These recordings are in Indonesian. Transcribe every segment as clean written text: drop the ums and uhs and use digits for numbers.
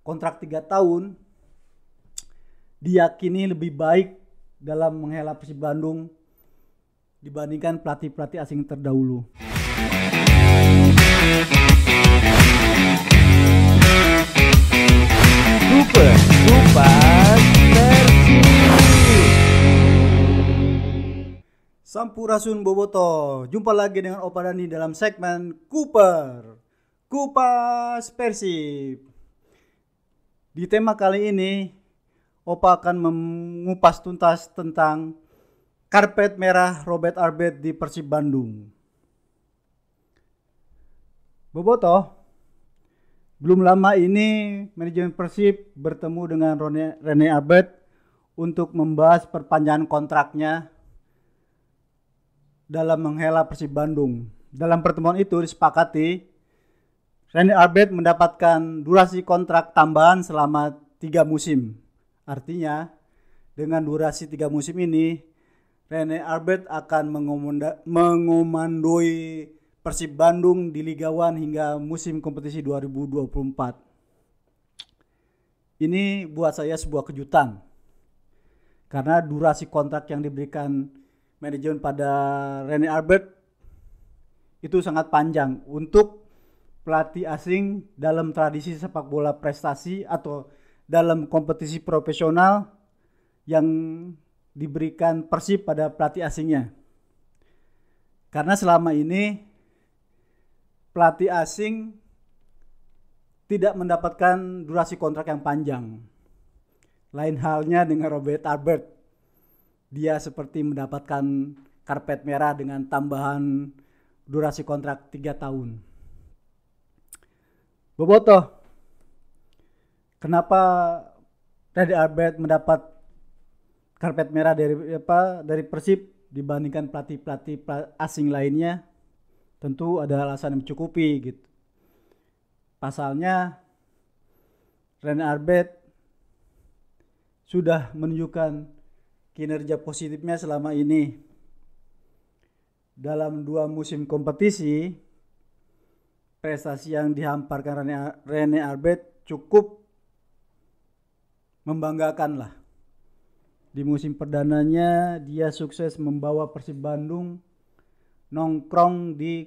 kontrak 3 tahun diyakini lebih baik dalam menghela Persib Bandung dibandingkan pelatih-pelatih asing terdahulu. Kupas Persib. Sampurasun Boboto, jumpa lagi dengan Opa Dani dalam segmen Kupas Persib. Di tema kali ini, Opa akan mengupas tuntas tentang karpet merah Robert Arbet di Persib Bandung. Boboto, belum lama ini manajemen Persib bertemu dengan Rene Arbet untuk membahas perpanjangan kontraknya dalam menghela Persib Bandung. Dalam pertemuan itu disepakati Rene Arbet mendapatkan durasi kontrak tambahan selama 3 musim. Artinya dengan durasi 3 musim ini Rene Arbet akan mengomandoi Persib Bandung di Liga 1 hingga musim kompetisi 2024. Ini buat saya sebuah kejutan. Karena durasi kontrak yang diberikan manajemen pada Rene Arbet itu sangat panjang untuk pelatih asing dalam tradisi sepak bola prestasi atau dalam kompetisi profesional yang diberikan Persib pada pelatih asingnya. Karena selama ini pelatih asing tidak mendapatkan durasi kontrak yang panjang. Lain halnya dengan Robert Arbet. Dia seperti mendapatkan karpet merah dengan tambahan durasi kontrak 3 tahun. Boboto, kenapa Rene Arbet mendapat karpet merah dari Persib dibandingkan pelatih-pelatih asing lainnya? Tentu ada alasan yang mencukupi gitu. Pasalnya Rene Arbet sudah menunjukkan kinerja positifnya selama ini. Dalam 2 musim kompetisi, prestasi yang dihamparkan Rene Arbet cukup membanggakan lah. Di musim perdananya dia sukses membawa Persib Bandung nongkrong di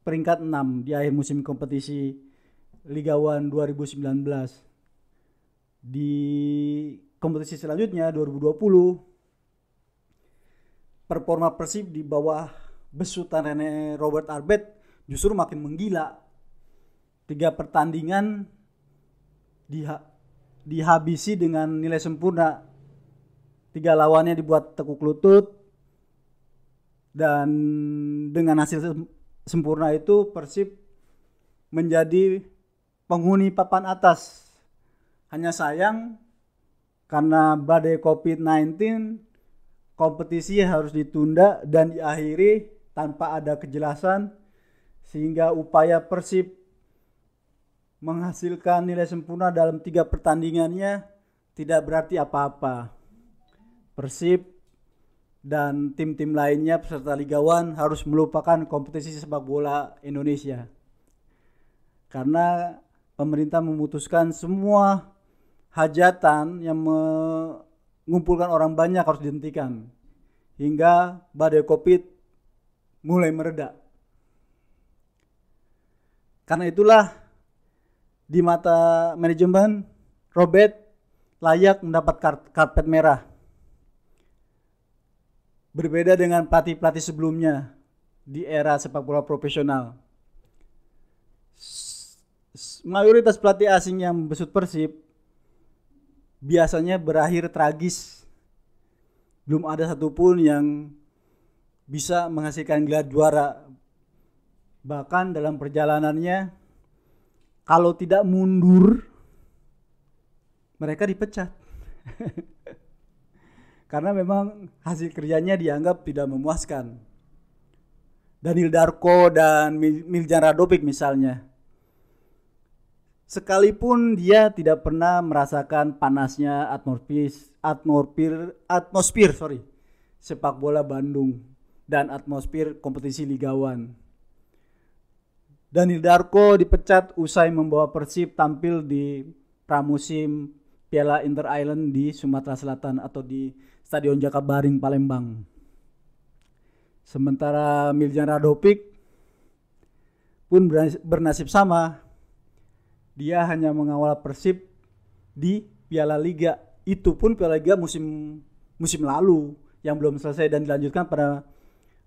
peringkat 6 di akhir musim kompetisi Liga 1 2019. Di kompetisi selanjutnya 2020, performa Persib di bawah besutan Rene Robert Arbet justru makin menggila. 3 pertandingan dihabisi dengan nilai sempurna. 3 lawannya dibuat tekuk lutut. Dan dengan hasil sempurna itu Persib menjadi penghuni papan atas. Hanya sayang karena badai COVID-19 kompetisi harus ditunda dan diakhiri tanpa ada kejelasan, sehingga upaya Persib menghasilkan nilai sempurna dalam 3 pertandingannya tidak berarti apa-apa. Persib dan tim-tim lainnya peserta Liga 1 harus melupakan kompetisi sepak bola Indonesia. Karena pemerintah memutuskan semua hajatan yang mengumpulkan orang banyak harus dihentikan hingga badai Covid mulai mereda. Karena itulah di mata manajemen Robert layak mendapat karpet merah. Berbeda dengan pelatih-pelatih sebelumnya di era sepak bola profesional. Mayoritas pelatih asing yang membesut Persib biasanya berakhir tragis. Belum ada satupun yang bisa menghasilkan gelar juara. Bahkan dalam perjalanannya, kalau tidak mundur, mereka dipecat. Karena memang hasil kerjanya dianggap tidak memuaskan. Daniel Darko dan Miljan Radovic misalnya. Sekalipun dia tidak pernah merasakan panasnya atmosfer sepak bola Bandung dan atmosfer kompetisi Liga 1. Daniel Darko dipecat usai membawa Persib tampil di pramusim Piala Inter Island di Sumatera Selatan atau di Stadion Jakabaring Palembang. Sementara Miljan Radovic pun bernasib sama. Dia hanya mengawal Persib di Piala Liga. Itu pun Piala Liga musim lalu yang belum selesai dan dilanjutkan pada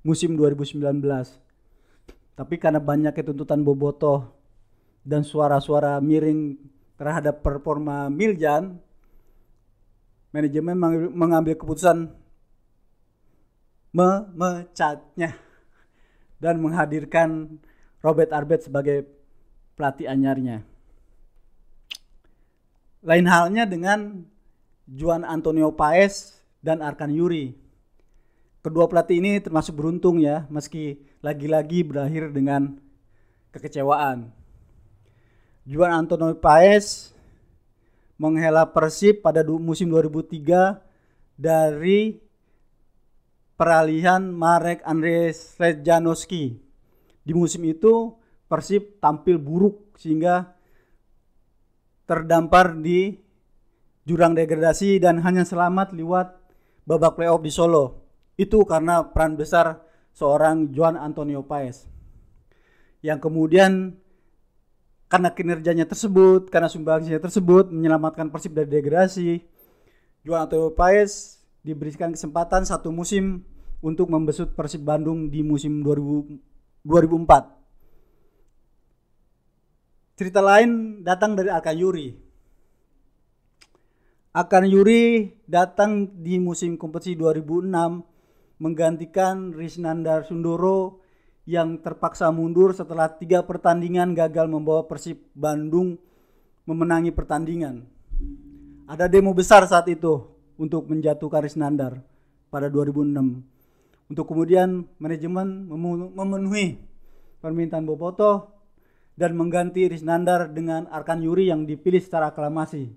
musim 2019. Tapi karena banyaknya tuntutan bobotoh dan suara-suara miring terhadap performa Miljan, manajemen mengambil keputusan memecatnya dan menghadirkan Robert Arbet sebagai pelatih anyarnya. Lain halnya dengan Juan Antonio Paes dan Arkan Yuri. Kedua pelatih ini termasuk beruntung ya, meski lagi-lagi berakhir dengan kekecewaan. Juan Antonio Paes menghela Persib pada musim 2003 dari peralihan Marek Andres Sledjanowski. Di musim itu Persib tampil buruk sehingga terdampar di jurang degradasi dan hanya selamat lewat babak playoff di Solo. Itu karena peran besar seorang Juan Antonio Paes yang kemudian karena kinerjanya tersebut, karena sumbangsinya tersebut menyelamatkan Persib dari degradasi. Juan Antonio Paes diberikan kesempatan 1 musim untuk membesut Persib Bandung di musim 2004. Cerita lain datang dari Arkan Yuri. Arkan Yuri datang di musim kompetisi 2006 menggantikan Risnandar Sundoro yang terpaksa mundur setelah 3 pertandingan gagal membawa Persib Bandung memenangi pertandingan. Ada demo besar saat itu untuk menjatuhkan Risnandar pada 2006. Untuk kemudian manajemen memenuhi permintaan bobotoh dan mengganti Risnandar dengan Arkan Yuri yang dipilih secara aklamasi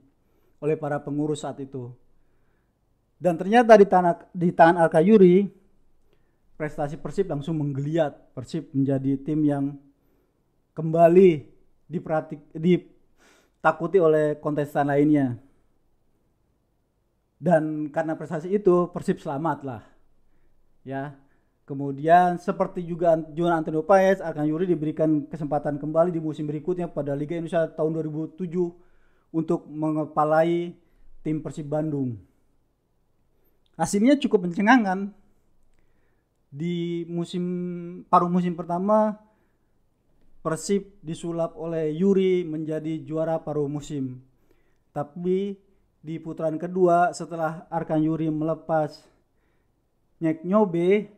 oleh para pengurus saat itu. Dan ternyata di tangan Arkan Yuri, prestasi Persib langsung menggeliat. Persib menjadi tim yang kembali ditakuti oleh kontestan lainnya. Dan karena prestasi itu, Persib selamat lah. Ya. Kemudian seperti juga Juan Antonio Paes, Arkan Yuri diberikan kesempatan kembali di musim berikutnya pada Liga Indonesia tahun 2007 untuk mengepalai tim Persib Bandung. Hasilnya cukup mencengangkan. Di paruh musim pertama Persib disulap oleh Yuri menjadi juara paruh musim. Tapi di putaran kedua setelah Arkan Yuri melepas Nyek Nyobe,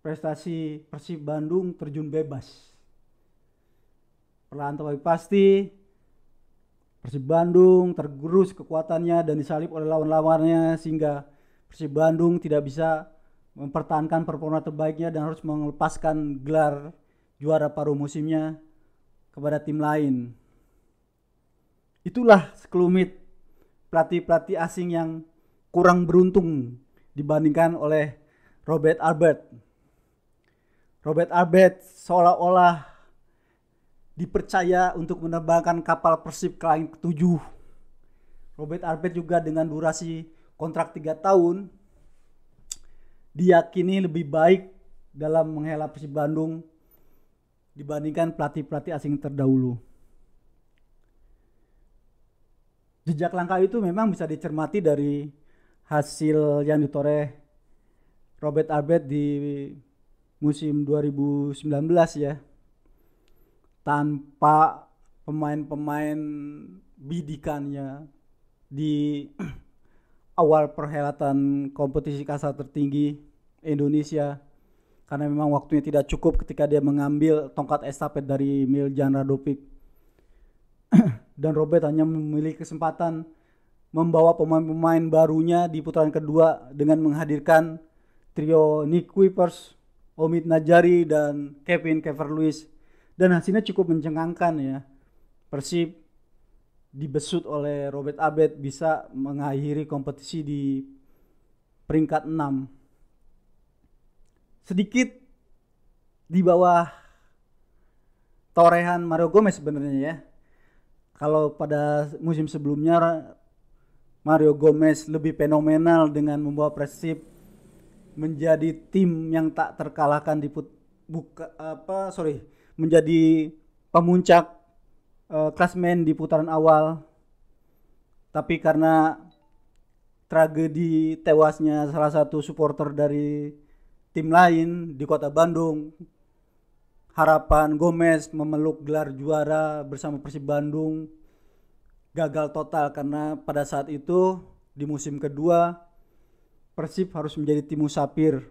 prestasi Persib Bandung terjun bebas. Perlahan tapi pasti Persib Bandung tergerus kekuatannya dan disalip oleh lawan-lawannya sehingga Persib Bandung tidak bisa mempertahankan performa terbaiknya dan harus melepaskan gelar juara paruh musimnya kepada tim lain. Itulah sekelumit pelatih-pelatih asing yang kurang beruntung dibandingkan oleh Robert Arbet. Robert Arbet seolah-olah dipercaya untuk menerbangkan kapal Persib ke langit ke-7. Robert Arbet juga dengan durasi kontrak 3 tahun diyakini lebih baik dalam menghela Persib Bandung dibandingkan pelatih-pelatih asing terdahulu. Jejak langkah itu memang bisa dicermati dari hasil yang ditoreh Robert Arbet di musim 2019 ya. Tanpa pemain-pemain bidikannya di awal perhelatan kompetisi kasta tertinggi Indonesia, karena memang waktunya tidak cukup ketika dia mengambil tongkat estafet dari Miljan Radovic. Dan Robert hanya memiliki kesempatan membawa pemain-pemain barunya di putaran kedua dengan menghadirkan trio Nick Kuipers, Omid Najari, dan Kevin Kever-Lewis. Dan hasilnya cukup mencengangkan ya. Persib dibesut oleh Robert Arbet bisa mengakhiri kompetisi di peringkat 6. Sedikit di bawah torehan Mario Gomez sebenarnya ya. Kalau pada musim sebelumnya Mario Gomez lebih fenomenal dengan membawa Persib menjadi tim yang tak terkalahkan menjadi pemuncak klasmen di putaran awal. Tapi karena tragedi tewasnya salah satu supporter dari tim lain di Kota Bandung, harapan Gomez memeluk gelar juara bersama Persib Bandung gagal total karena pada saat itu di musim kedua Persib harus menjadi tim musafir,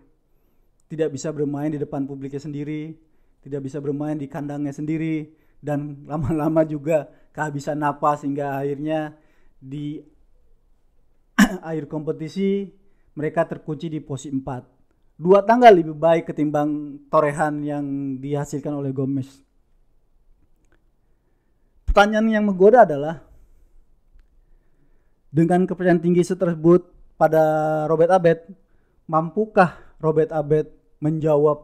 tidak bisa bermain di depan publiknya sendiri, tidak bisa bermain di kandangnya sendiri, dan lama-lama juga kehabisan napas hingga akhirnya di akhir kompetisi mereka terkunci di posisi 4. 2 tanggal lebih baik ketimbang torehan yang dihasilkan oleh Gomez. Pertanyaan yang menggoda adalah, dengan kepercayaan tinggi tersebut pada Robert Abed, mampukah Robert Abed menjawab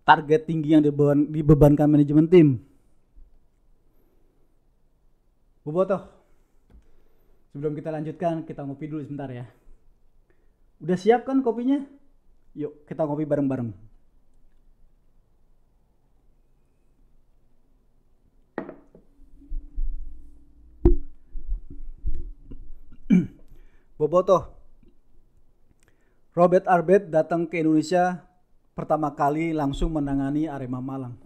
target tinggi yang dibebankan manajemen tim? Bobotoh, sebelum kita lanjutkan, kita ngopi dulu sebentar ya. Udah siap kan kopinya? Yuk kita ngopi bareng-bareng. Bobotoh, Robert Abed datang ke Indonesia pertama kali langsung menangani Arema Malang.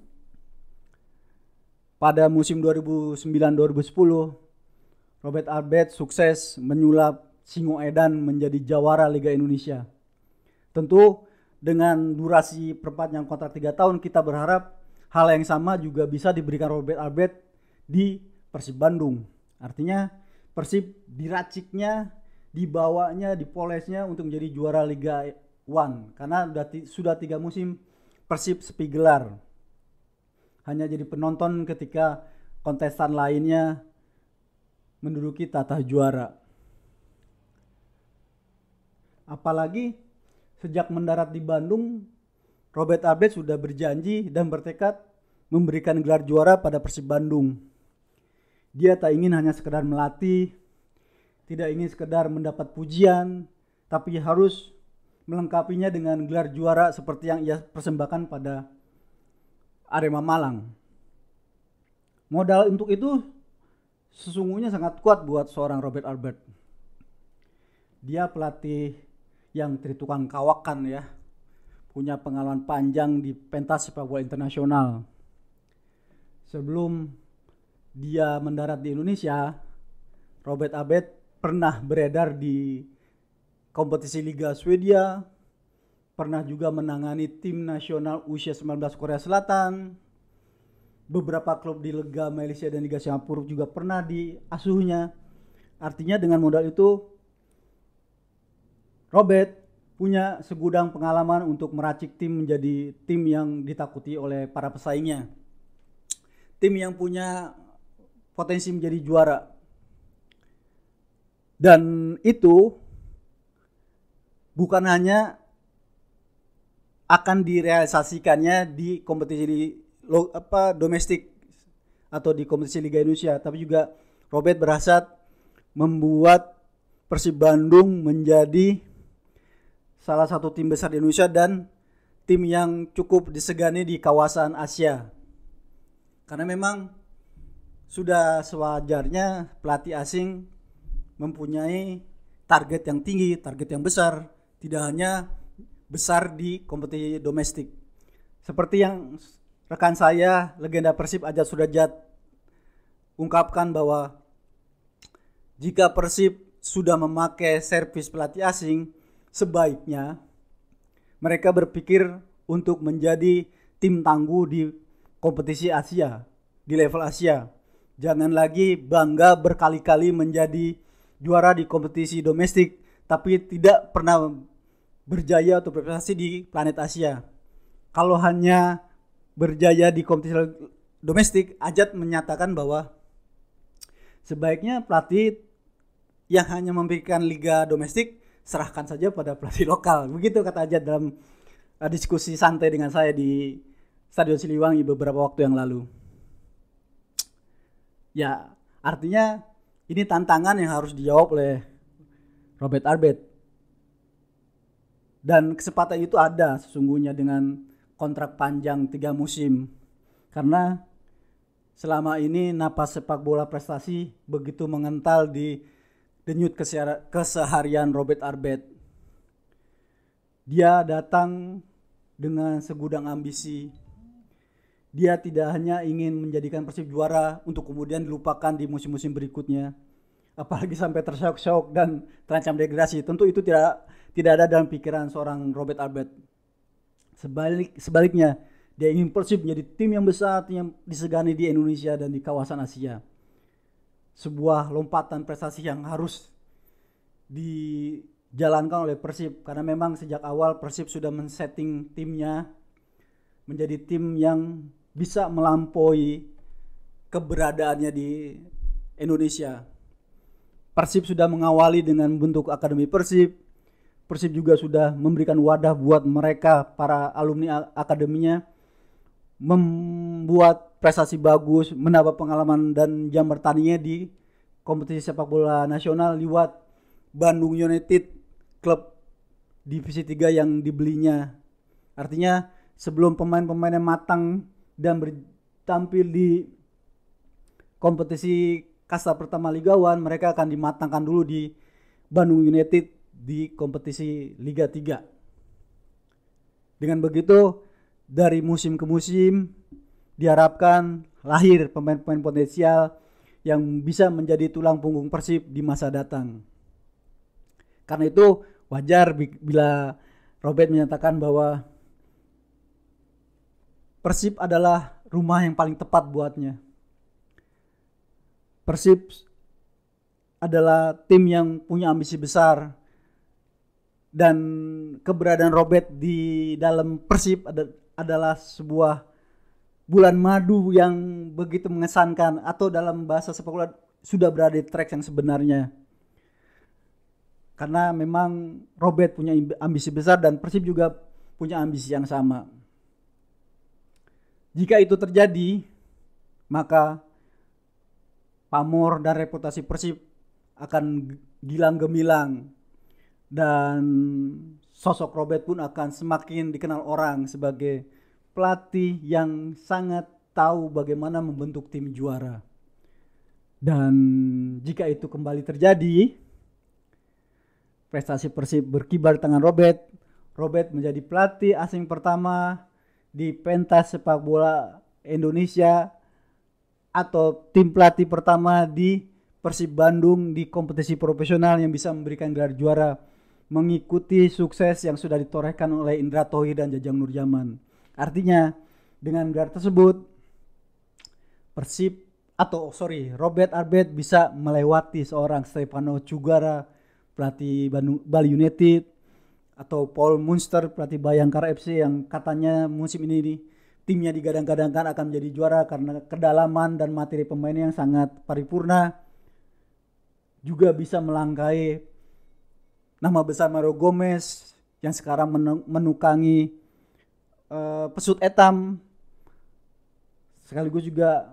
Pada musim 2009-2010, Robert Abed sukses menyulap Singoedan menjadi jawara Liga Indonesia. Tentu dengan durasi perpanjang kontrak 3 tahun, kita berharap hal yang sama juga bisa diberikan Robert Abed di Persib Bandung. Artinya Persib diraciknya, dibawanya, dipolesnya untuk menjadi juara Liga 1. Karena sudah 3 musim Persib sepi gelar. Hanya jadi penonton ketika kontestan lainnya menduduki tahta juara. Apalagi sejak mendarat di Bandung, Robert Abed sudah berjanji dan bertekad memberikan gelar juara pada Persib Bandung. Dia tak ingin hanya sekedar melatih, tidak ingin sekedar mendapat pujian, tapi harus melengkapinya dengan gelar juara seperti yang ia persembahkan pada Arema Malang. Modal untuk itu sesungguhnya sangat kuat buat seorang Robert Abed. Dia pelatih yang tritukang kawakan ya, punya pengalaman panjang di pentas sepak bola internasional. Sebelum dia mendarat di Indonesia, Robert Abed pernah beredar di kompetisi Liga Swedia, pernah juga menangani tim nasional usia 19 Korea Selatan, beberapa klub di Liga Malaysia dan Liga Singapura juga pernah diasuhnya. Artinya dengan modal itu Robert punya segudang pengalaman untuk meracik tim menjadi tim yang ditakuti oleh para pesaingnya. Tim yang punya potensi menjadi juara. Dan itu bukan hanya akan direalisasikannya di kompetisi domestik atau di kompetisi Liga Indonesia, tapi juga Robert berhasrat membuat Persib Bandung menjadi salah satu tim besar di Indonesia dan tim yang cukup disegani di kawasan Asia. Karena memang sudah sewajarnya pelatih asing mempunyai target yang tinggi, target yang besar, tidak hanya besar di kompetisi domestik. Seperti yang rekan saya, legenda Persib Ajat Sudajat ungkapkan bahwa jika Persib sudah memakai servis pelatih asing, sebaiknya mereka berpikir untuk menjadi tim tangguh di kompetisi Asia, di level Asia. Jangan lagi bangga berkali-kali menjadi juara di kompetisi domestik, tapi tidak pernah berjaya atau berprestasi di planet Asia. Kalau hanya berjaya di kompetisi domestik, Ajat menyatakan bahwa sebaiknya pelatih yang hanya memberikan liga domestik serahkan saja pada pelatih lokal. Begitu kata Ajat dalam diskusi santai dengan saya di Stadion Siliwangi beberapa waktu yang lalu. Ya, artinya ini tantangan yang harus dijawab oleh Robert Arbet. Dan kesempatan itu ada sesungguhnya dengan kontrak panjang 3 musim. Karena selama ini napas sepak bola prestasi begitu mengental di denyut keseharian Robert Arbet. Dia datang dengan segudang ambisi. Dia tidak hanya ingin menjadikan Persib juara untuk kemudian dilupakan di musim-musim berikutnya, apalagi sampai terseok-seok dan terancam degradasi. Tentu itu tidak ada dalam pikiran seorang Robert Arbet. Sebaliknya, dia ingin Persib menjadi tim yang besar, tim yang disegani di Indonesia dan di kawasan Asia. Sebuah lompatan prestasi yang harus dijalankan oleh Persib, karena memang sejak awal Persib sudah men-setting timnya menjadi tim yang bisa melampaui keberadaannya di Indonesia. Persib sudah mengawali dengan bentuk Akademi Persib. Persib juga sudah memberikan wadah buat mereka, para alumni akademinya, membuat prestasi bagus, menambah pengalaman dan jam bertandingnya di kompetisi sepak bola nasional lewat Bandung United, klub divisi 3 yang dibelinya. Artinya sebelum pemain-pemainnya matang dan tampil di kompetisi kasta pertama Liga 1, mereka akan dimatangkan dulu di Bandung United di kompetisi Liga 3. Dengan begitu, dari musim ke musim diharapkan lahir pemain-pemain potensial yang bisa menjadi tulang punggung Persib di masa datang. Karena itu wajar bila Robert menyatakan bahwa Persib adalah rumah yang paling tepat buatnya. Persib adalah tim yang punya ambisi besar, dan keberadaan Robert di dalam Persib adalah sebuah bulan madu yang begitu mengesankan, atau dalam bahasa sepak bola sudah berada di track yang sebenarnya. Karena memang Robert punya ambisi besar dan Persib juga punya ambisi yang sama. Jika itu terjadi, maka pamor dan reputasi Persib akan gilang gemilang, dan sosok Robert pun akan semakin dikenal orang sebagai pelatih yang sangat tahu bagaimana membentuk tim juara. Dan jika itu kembali terjadi, prestasi Persib berkibar di tangan Robert. Robert menjadi pelatih asing pertama di pentas sepak bola Indonesia, atau tim pelatih pertama di Persib Bandung di kompetisi profesional yang bisa memberikan gelar juara, mengikuti sukses yang sudah ditorehkan oleh Indra Tohir dan Jajang Nurjaman. Artinya dengan gelar tersebut Robert Arbet bisa melewati seorang Stefano Cugara, pelatih Bali United, atau Paul Munster, pelatih Bayangkara FC, yang katanya musim ini timnya digadang-gadangkan akan menjadi juara karena kedalaman dan materi pemainnya yang sangat paripurna. Juga bisa melangkai nama besar Mario Gomez yang sekarang menukangi Pesut Etam, sekaligus juga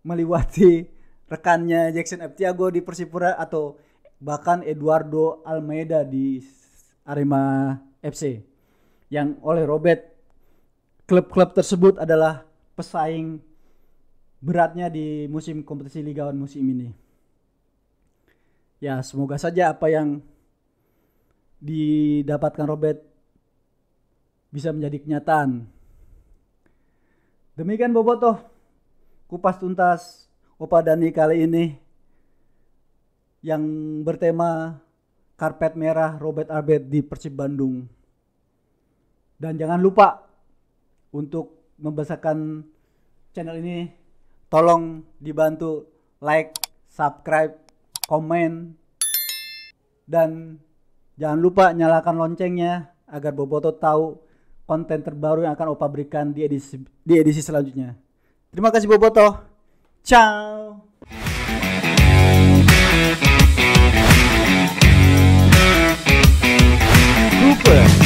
melewati rekannya Jackson F. Tiago di Persipura, atau bahkan Eduardo Almeida di Arema FC, yang oleh Robert klub-klub tersebut adalah pesaing beratnya di musim kompetisi Liga 1 musim ini. Ya, semoga saja apa yang didapatkan Robert bisa menjadi kenyataan. Demikian Bobotoh, kupas tuntas Opa Dani kali ini yang bertema karpet merah Robert Arbet di Persib Bandung. Dan jangan lupa untuk membesarkan channel ini, tolong dibantu like, subscribe, komen, dan jangan lupa nyalakan loncengnya agar Bobotoh tahu konten terbaru yang akan Opa berikan di edisi selanjutnya. Terima kasih Bobotoh. Ciao. Super.